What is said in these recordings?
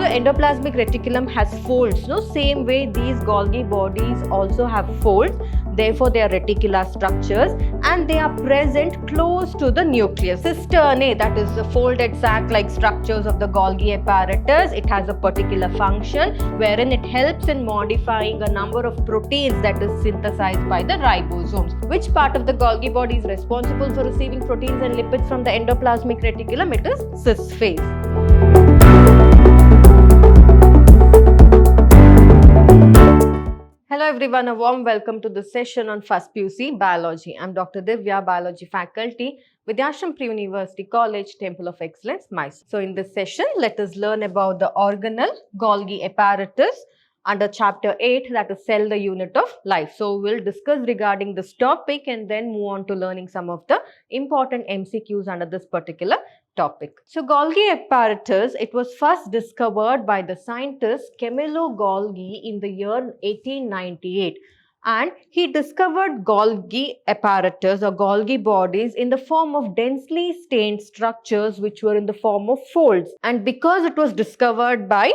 endoplasmic reticulum has folds, no? Same way these Golgi bodies also have folds. Therefore, they are reticular structures and they are present close to the nucleus. Cisternae, that is the folded sac-like structures of the Golgi apparatus, it has a particular function wherein it helps in modifying a number of proteins that is synthesized by the ribosomes. Which part of the Golgi body is responsible for receiving proteins and lipids from the endoplasmic reticulum? It is cis phase. Hello everyone, a warm welcome to this session on first PUC Biology. I am Dr. Divya, Biology faculty, Vidhyaashram Pre-University College, Temple of Excellence, Mysuru. So in this session, let us learn about the organelle Golgi apparatus under chapter 8, that is cell, the unit of life. So we'll discuss regarding this topic and then move on to learning some of the important MCQs under this particular topic. So Golgi apparatus, it was first discovered by the scientist Camillo Golgi in the year 1898, and he discovered Golgi apparatus or Golgi bodies in the form of densely stained structures which were in the form of folds, and because it was discovered by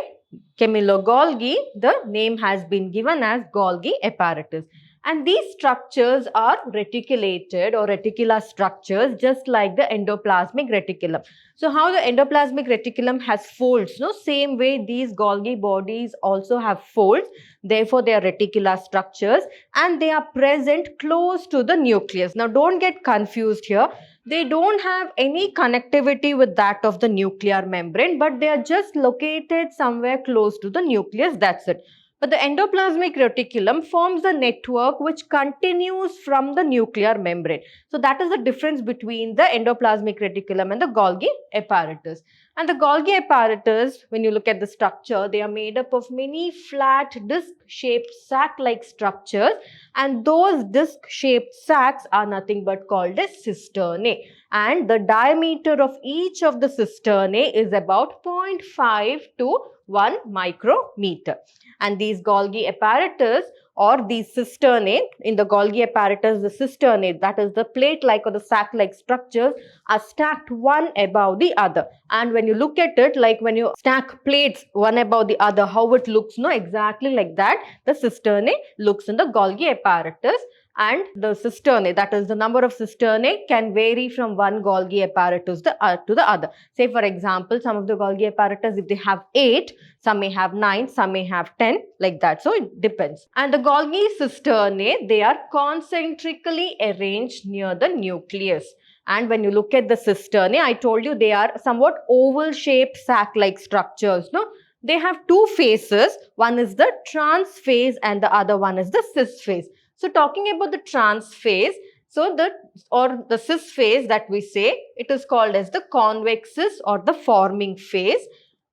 Camillo Golgi, the name has been given as Golgi apparatus. And these structures are reticulated or reticular structures just like the endoplasmic reticulum. So how the endoplasmic reticulum has folds, no? Same way these Golgi bodies also have folds. Therefore, they are reticular structures and they are present close to the nucleus. Now, don't get confused here. They don't have any connectivity with that of the nuclear membrane, but they are just located somewhere close to the nucleus. That's it. But the endoplasmic reticulum forms a network which continues from the nuclear membrane. So that is the difference between the endoplasmic reticulum and the Golgi apparatus. And the Golgi apparatus, when you look at the structure, they are made up of many flat disc-shaped sac-like structures, and those disc-shaped sacs are nothing but called as cisternae. And the diameter of each of the cisternae is about 0.5 to 1 micrometer. And these Golgi apparatus or these cisternae, in the Golgi apparatus, the cisternae, that is the plate-like or the sac-like structures, are stacked one above the other. And when you look at it, like when you stack plates one above the other, how it looks, no? Exactly like that, the cisternae looks in the Golgi apparatus. And the cisternae, that is the number of cisternae, can vary from one Golgi apparatus to the other. Say for example, some of the Golgi apparatus, if they have 8, some may have 9, some may have 10, like that. So it depends. And the Golgi cisternae, they are concentrically arranged near the nucleus. And when you look at the cisternae, I told you they are somewhat oval-shaped sac-like structures, no? They have two phases. One is the trans phase and the other one is the cis phase. So talking about the trans phase, so the cis phase that we say, it is called as the convex cis or the forming phase.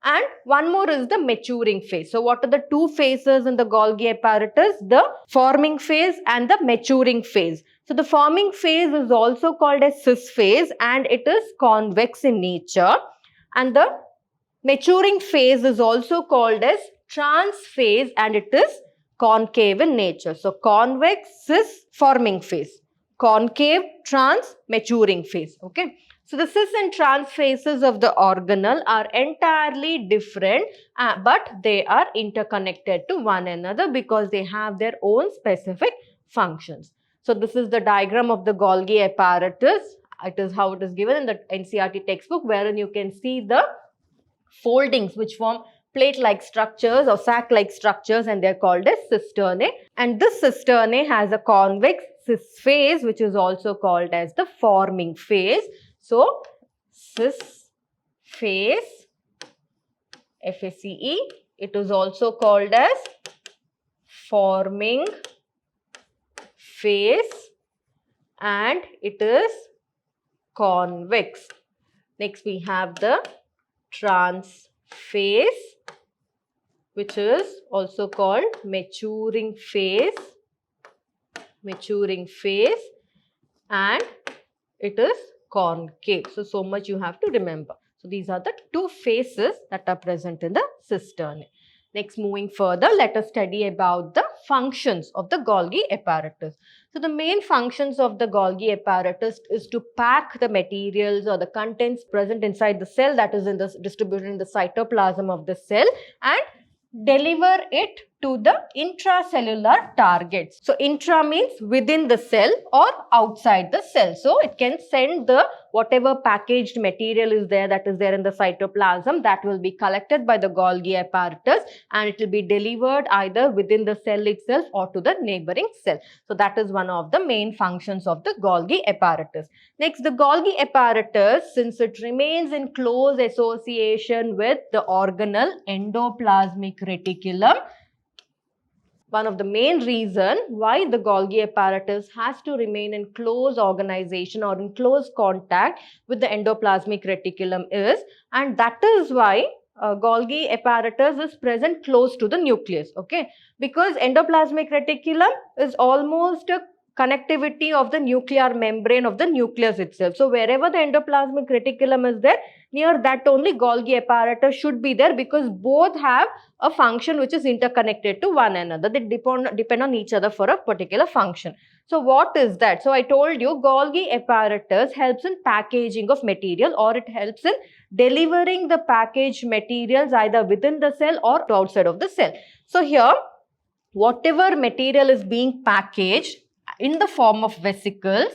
And one more is the maturing phase. So what are the two phases in the Golgi apparatus? The forming phase and the maturing phase. So the forming phase is also called as cis phase and it is convex in nature. And the maturing phase is also called as trans phase and it is concave in nature. So convex, cis, forming phase. Concave, trans, maturing phase. Okay. So the cis and trans phases of the organelle are entirely different, but they are interconnected to one another because they have their own specific functions. So this is the diagram of the Golgi apparatus. It is how it is given in the NCERT textbook, wherein you can see the foldings which form plate-like structures or sac-like structures, and they are called as cisternae. And this cisternae has a convex cis phase which is also called as the forming phase. So cis phase, FACE, it is also called as forming phase and it is convex. Next we have the trans phase, which is also called maturing phase, and it is concave. So much you have to remember. So these are the two phases that are present in the cisternae. Next, moving further, let us study about the functions of the Golgi apparatus. So the main functions of the Golgi apparatus is to pack the materials or the contents present inside the cell, that is distributed in the cytoplasm of the cell, and deliver it to the intracellular targets. So intra means within the cell or outside the cell. So it can send the whatever packaged material is there, that is there in the cytoplasm, that will be collected by the Golgi apparatus, and it will be delivered either within the cell itself or to the neighboring cell. So that is one of the main functions of the Golgi apparatus. Next, the Golgi apparatus, since it remains in close association with the organelle endoplasmic reticulum, one of the main reasons why the Golgi apparatus has to remain in close organization or in close contact with the endoplasmic reticulum is, and that is why Golgi apparatus is present close to the nucleus, okay? Because endoplasmic reticulum is almost a connectivity of the nuclear membrane of the nucleus itself. So wherever the endoplasmic reticulum is there, near that only Golgi apparatus should be there, because both have a function which is interconnected to one another. They depend on each other for a particular function. So what is that? So I told you Golgi apparatus helps in packaging of material, or it helps in delivering the packaged materials either within the cell or outside of the cell. So here, whatever material is being packaged in the form of vesicles,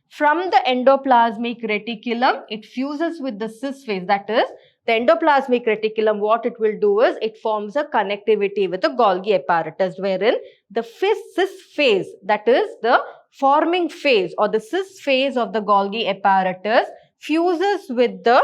from the endoplasmic reticulum, it fuses with the cis phase. That is, the endoplasmic reticulum, what it will do is, it forms a connectivity with the Golgi apparatus, wherein the cis phase, that is the forming phase or the cis phase of the Golgi apparatus, fuses with the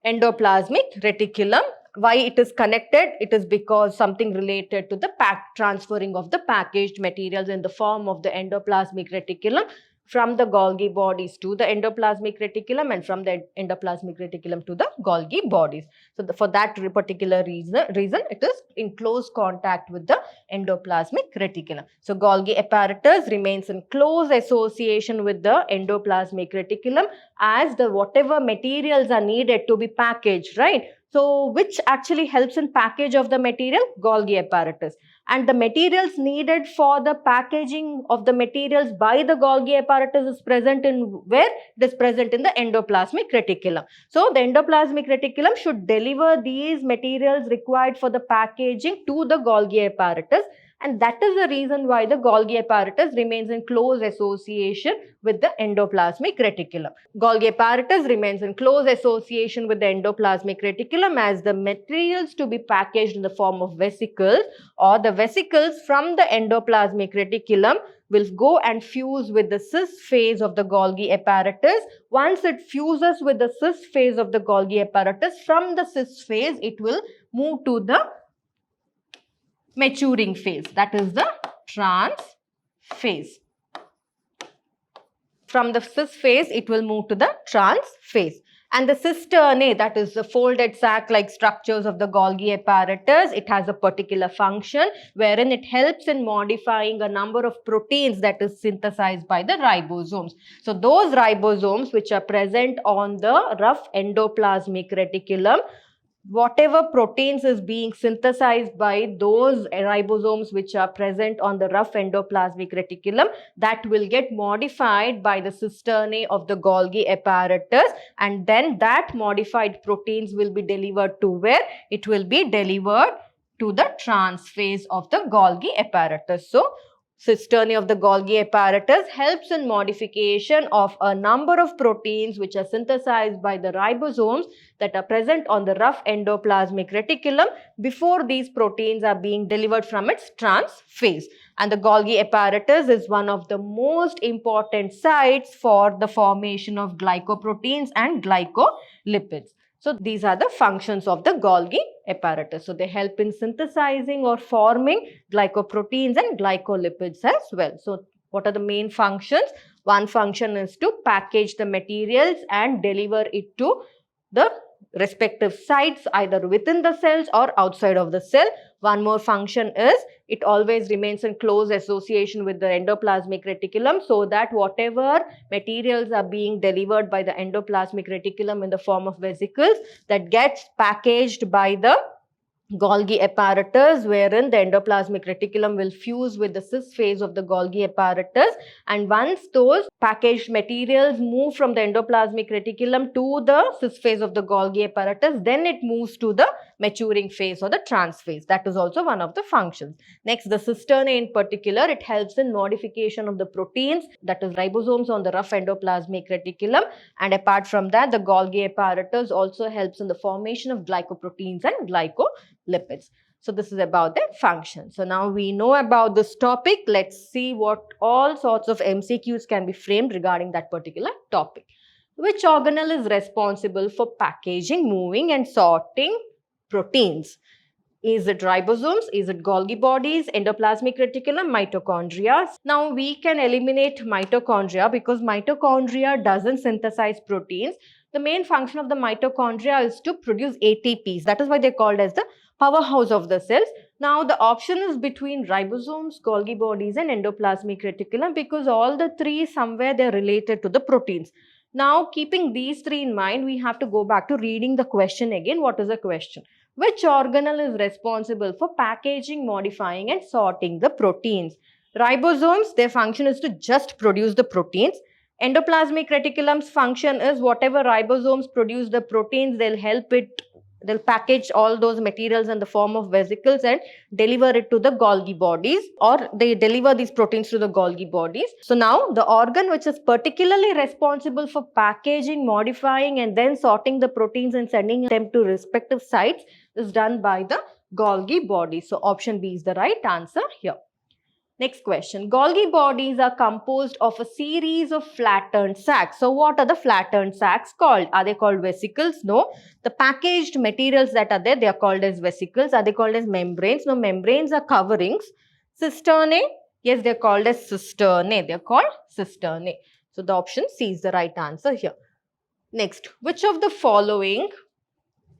endoplasmic reticulum. Why it is connected? It is because something related to the transferring of the packaged materials in the form of the endoplasmic reticulum from the Golgi bodies to the endoplasmic reticulum, and from the endoplasmic reticulum to the Golgi bodies. So for that particular reason it is in close contact with the endoplasmic reticulum. So Golgi apparatus remains in close association with the endoplasmic reticulum, as the whatever materials are needed to be packaged, right? So which actually helps in package of the material? Golgi apparatus. And the materials needed for the packaging of the materials by the Golgi apparatus is present in where? It is present in the endoplasmic reticulum. So the endoplasmic reticulum should deliver these materials required for the packaging to the Golgi apparatus. And that is the reason why the Golgi apparatus remains in close association with the endoplasmic reticulum. Golgi apparatus remains in close association with the endoplasmic reticulum, as the materials to be packaged in the form of vesicles, or the vesicles from the endoplasmic reticulum, will go and fuse with the cis phase of the Golgi apparatus. Once it fuses with the cis phase of the Golgi apparatus, from the cis phase it will move to the maturing phase, that is the trans phase. From the cis phase, it will move to the trans phase. And the cisternae, that is the folded sac-like structures of the Golgi apparatus, it has a particular function wherein it helps in modifying a number of proteins that is synthesized by the ribosomes. So those ribosomes which are present on the rough endoplasmic reticulum, whatever proteins is being synthesized by those ribosomes which are present on the rough endoplasmic reticulum, that will get modified by the cisternae of the Golgi apparatus, and then that modified proteins will be delivered to where? It will be delivered to the trans phase of the Golgi apparatus. So cisternae of the Golgi apparatus helps in modification of a number of proteins which are synthesized by the ribosomes that are present on the rough endoplasmic reticulum before these proteins are being delivered from its trans phase. And the Golgi apparatus is one of the most important sites for the formation of glycoproteins and glycolipids. So these are the functions of the Golgi apparatus. So they help in synthesizing or forming glycoproteins and glycolipids as well. So what are the main functions? One function is to package the materials and deliver it to the respective sites either within the cells or outside of the cell. One more function is it always remains in close association with the endoplasmic reticulum, so that whatever materials are being delivered by the endoplasmic reticulum in the form of vesicles, that gets packaged by the Golgi apparatus, wherein the endoplasmic reticulum will fuse with the cis phase of the Golgi apparatus, and once those packaged materials move from the endoplasmic reticulum to the cis phase of the Golgi apparatus, then it moves to the maturing phase or the trans phase. That is also one of the functions. Next, the cisternae in particular, it helps in modification of the proteins, that is ribosomes on the rough endoplasmic reticulum, and apart from that, the Golgi apparatus also helps in the formation of glycoproteins and glycolipids. So this is about their function. So now we know about this topic. Let's see what all sorts of MCQs can be framed regarding that particular topic. Which organelle is responsible for packaging, moving and sorting proteins? Is it ribosomes? Is it Golgi bodies, endoplasmic reticulum, mitochondria? Now we can eliminate mitochondria because mitochondria doesn't synthesize proteins. The main function of the mitochondria is to produce ATPs. That is why they're called as the powerhouse of the cells. Now the option is between ribosomes, Golgi bodies and endoplasmic reticulum because all the three somewhere they're related to the proteins. Now keeping these three in mind, we have to go back to reading the question again. What is the question? Which organelle is responsible for packaging, modifying and sorting the proteins? Ribosomes, their function is to just produce the proteins. Endoplasmic reticulum's function is whatever ribosomes produce the proteins, they'll package all those materials in the form of vesicles and deliver it to the Golgi bodies, or they deliver these proteins to the Golgi bodies. So now the organ which is particularly responsible for packaging, modifying and then sorting the proteins and sending them to respective sites is done by the Golgi body. So option B is the right answer here. Next question. Golgi bodies are composed of a series of flattened sacs. So what are the flattened sacs called? Are they called vesicles? No. The packaged materials that are there, they are called as vesicles. Are they called as membranes? No, membranes are coverings. Cisternae? Yes, they are called as cisternae. They are called cisternae. So the option C is the right answer here. Next, which of the following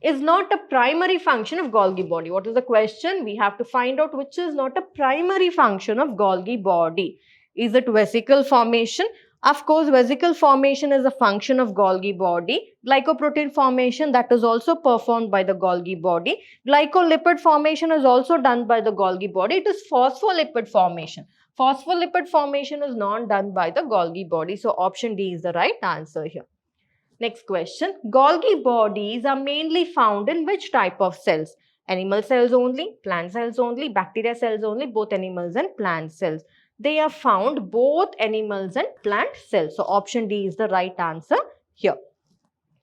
is not a primary function of Golgi body? What is the question? We have to find out which is not a primary function of Golgi body. Is it vesicle formation? Of course, vesicle formation is a function of Golgi body. Glycoprotein formation, that is also performed by the Golgi body. Glycolipid formation is also done by the Golgi body. It is phospholipid formation. Phospholipid formation is not done by the Golgi body. So option D is the right answer here. Next question. Golgi bodies are mainly found in which type of cells? Animal cells only, plant cells only, bacteria cells only, both animals and plant cells. They are found both animals and plant cells. So option D is the right answer here.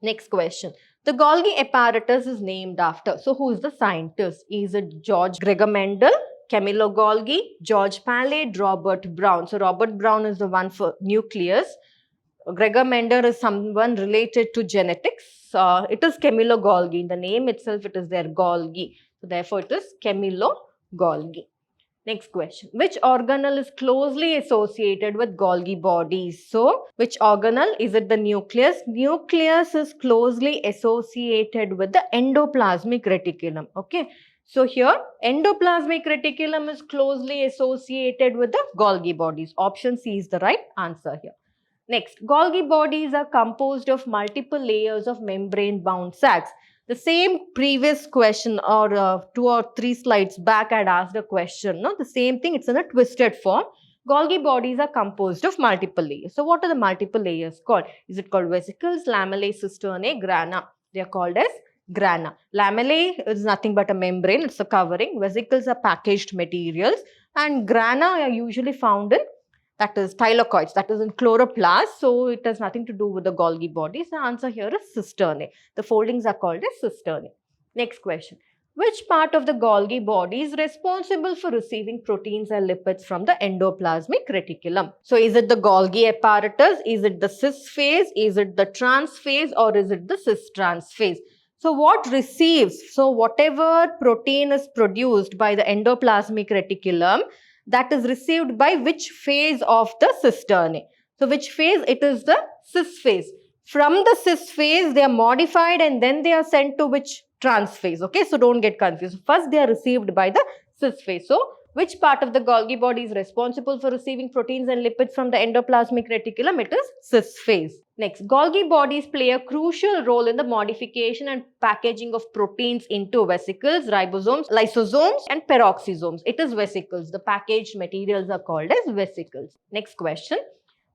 Next question. The Golgi apparatus is named after. So who is the scientist? Is it George Gregor Mendel, Camillo Golgi, George Palade, Robert Brown? So Robert Brown is the one for nucleus. Gregor Mendel is someone related to genetics. It is Camillo Golgi. In the name itself, it is their Golgi. So therefore, it is Camillo Golgi. Next question. Which organelle is closely associated with Golgi bodies? So, which organelle? Is it the nucleus? Nucleus is closely associated with the endoplasmic reticulum. Okay. So here, endoplasmic reticulum is closely associated with the Golgi bodies. Option C is the right answer here. Next, Golgi bodies are composed of multiple layers of membrane-bound sacs. The same previous question or 2 or 3 slides back I had asked a question. No? The same thing, it's in a twisted form. Golgi bodies are composed of multiple layers. So what are the multiple layers called? Is it called vesicles, lamellae, cisternae, grana? They are called as grana. Lamellae is nothing but a membrane, it's a covering. Vesicles are packaged materials and grana are usually found in, that is thylakoids, that is in chloroplast. So it has nothing to do with the Golgi bodies. The answer here is cisternae. The foldings are called as cisternae. Next question. Which part of the Golgi body is responsible for receiving proteins and lipids from the endoplasmic reticulum? So is it the Golgi apparatus? Is it the cis phase? Is it the trans phase? Or is it the cis trans phase? So what receives? So whatever protein is produced by the endoplasmic reticulum, that is received by which phase of the cisternae? So which phase? It is the cis phase. From the cis phase, they are modified and then they are sent to which trans phase? Okay, so don't get confused. First, they are received by the cis phase. So which part of the Golgi body is responsible for receiving proteins and lipids from the endoplasmic reticulum? It is cis phase. Next, Golgi bodies play a crucial role in the modification and packaging of proteins into vesicles, ribosomes, lysosomes and peroxisomes. It is vesicles. The packaged materials are called as vesicles. Next question.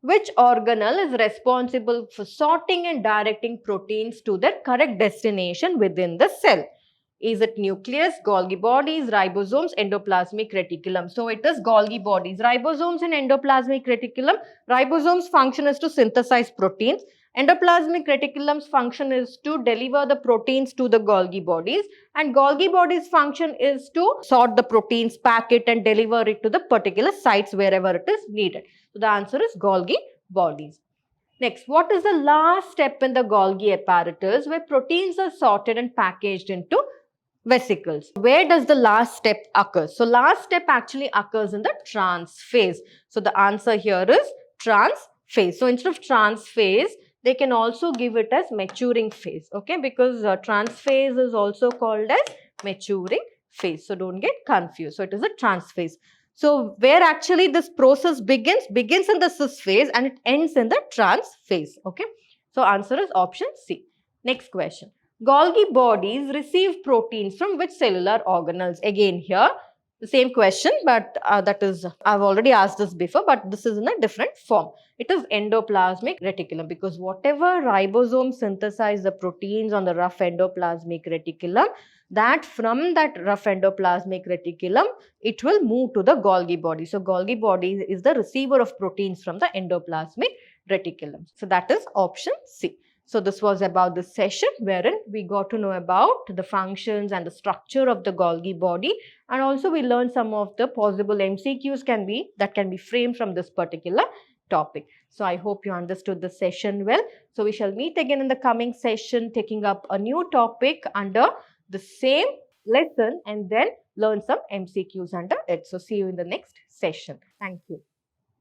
Which organelle is responsible for sorting and directing proteins to their correct destination within the cell? Is it nucleus, Golgi bodies, ribosomes, endoplasmic reticulum? So it is Golgi bodies, ribosomes and endoplasmic reticulum. Ribosomes' function is to synthesize proteins. Endoplasmic reticulum's function is to deliver the proteins to the Golgi bodies, and Golgi bodies' function is to sort the proteins, pack it and deliver it to the particular sites wherever it is needed. So the answer is Golgi bodies. Next, what is the last step in the Golgi apparatus where proteins are sorted and packaged into vesicles? Where does the last step occur? So last step actually occurs in the trans phase. So the answer here is trans phase. So instead of trans phase, they can also give it as maturing phase, okay, because trans phase is also called as maturing phase. So don't get confused. So it is a trans phase. So where actually this process begins in the cis phase and it ends in the trans phase, okay. So answer is option C. Next question. Golgi bodies receive proteins from which cellular organelles? Again here, the same question, but that is, I've already asked this before, but this is in a different form. It is endoplasmic reticulum, because whatever ribosomes synthesize the proteins on the rough endoplasmic reticulum, that from that rough endoplasmic reticulum, it will move to the Golgi body. So Golgi body is the receiver of proteins from the endoplasmic reticulum. So that is option C. So this was about the session wherein we got to know about the functions and the structure of the Golgi body, and also we learned some of the possible MCQs that can be framed from this particular topic. So I hope you understood the session well. So we shall meet again in the coming session taking up a new topic under the same lesson and then learn some MCQs under it. So see you in the next session. Thank you.